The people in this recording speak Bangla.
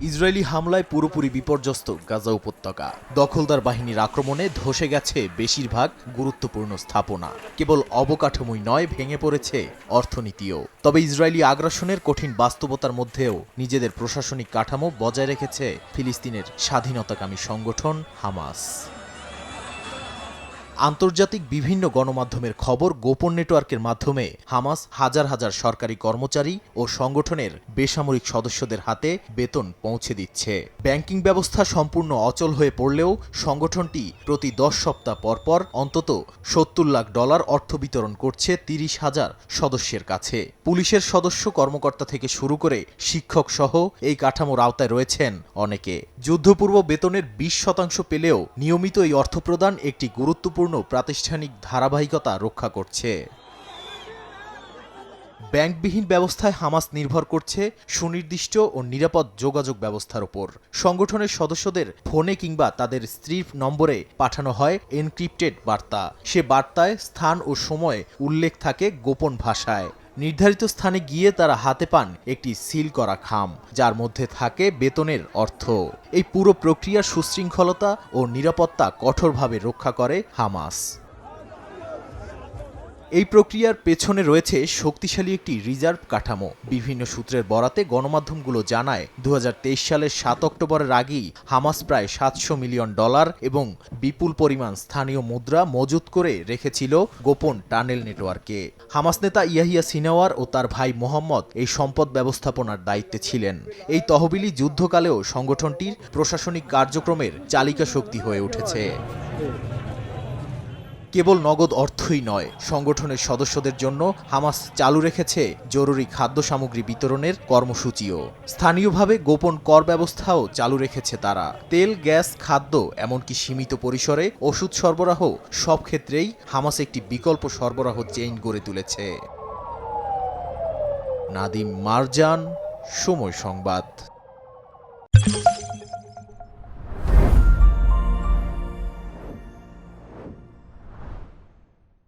ইসরায়েলি হামলায় পুরোপুরি বিপর্যস্ত গাজা উপত্যকা। দখলদার বাহিনীর আক্রমণে ধসে গেছে বেশিরভাগ গুরুত্বপূর্ণ স্থাপনা। কেবল অবকাঠামোই নয়, ভেঙে পড়েছে অর্থনীতিও। তবে ইসরায়েলি আগ্রাসনের কঠিন বাস্তবতার মধ্যেও নিজেদের প্রশাসনিক কাঠামো বজায় রেখেছে ফিলিস্তিনের স্বাধীনতাকামী সংগঠন হামাস। আন্তর্জাতিক বিভিন্ন গণমাধ্যমের খবর, গোপন নেটওয়ার্কের মাধ্যমে হামাস হাজার হাজার সরকারি কর্মচারী ও সংগঠনের বেসামরিক সদস্যদের হাতে বেতন পৌঁছে দিচ্ছে। ব্যাংকিং ব্যবস্থা সম্পূর্ণ অচল হয়ে পড়লেও সংগঠনটি প্রতি 10 সপ্তাহ পরপর অন্তত $70 লাখ অর্থ বিতরণ করছে 30,000 সদস্যের কাছে। পুলিশের সদস্য কর্মকর্তা থেকে শুরু করে শিক্ষক সহ এই কাঠামোর আওতায় রয়েছেন অনেকে। যুদ্ধপূর্ব বেতনের 20% পেলেও নিয়মিত এই অর্থ প্রদান একটি গুরুত্বপূর্ণ প্রাতিষ্ঠানিক ধারাবাহিকতা রক্ষা করছে। ব্যাংকবিহীন ব্যবস্থায় হামাস নির্ভর করছে সুনির্দিষ্ট ও নিরাপদ যোগাযোগ ব্যবস্থার উপর। সংগঠনের সদস্যদের ফোনে কিংবা তাদের স্ত্রীর নম্বরে পাঠানো হয় এনক্রিপ্টেড বার্তা। সে বার্তায় স্থান ও সময় উল্লেখ থাকে গোপন ভাষায়। নির্ধারিত স্থানে গিয়ে তারা হাতে পান একটি সিল করা খাম, যার মধ্যে থাকে বেতনের অর্থ। এই পুরো প্রক্রিয়ার সুশৃঙ্খলতা ও নিরাপত্তা কঠোরভাবে রক্ষা করে হামাস। এই প্রক্রিয়ার পেছনে রয়েছে শক্তিশালী একটি রিজার্ভ কাঠামো। বিভিন্ন সূত্রের বরাতে গণমাধ্যমগুলো জানায় 2023 সালের 7 অক্টোবরের আগেই হামাস প্রায় $700 মিলিয়ন এবং বিপুল পরিমাণ স্থানীয় মুদ্রা মজুত করে রেখেছিল গোপন টানেল নেটওয়ার্কে। হামাস নেতা ইয়াহিয়া সিনওয়ার ও তার ভাই মোহাম্মদ এই সম্পদ ব্যবস্থাপনার দায়িত্বে ছিলেন। এই তহবিলই যুদ্ধকালেও সংগঠনটির প্রশাসনিক কার্যক্রমের চালিকা শক্তি হয়ে উঠেছে। কেবল নগদ অর্থই নয়, সংগঠনের সদস্যদের জন্য হামাস চালু রেখেছে জরুরি খাদ্য সামগ্রী বিতরণের কর্মসূচিও। স্থানীয়ভাবে গোপন কর ব্যবস্থাও চালু রেখেছে তারা। তেল, গ্যাস, খাদ্য, এমনকি সীমিত পরিসরে ওষুধ সরবরাহ, সব ক্ষেত্রেই হামাস একটি বিকল্প সরবরাহ চেইন গড়ে তুলেছে। নাদিম মারজান, সময় সংবাদ।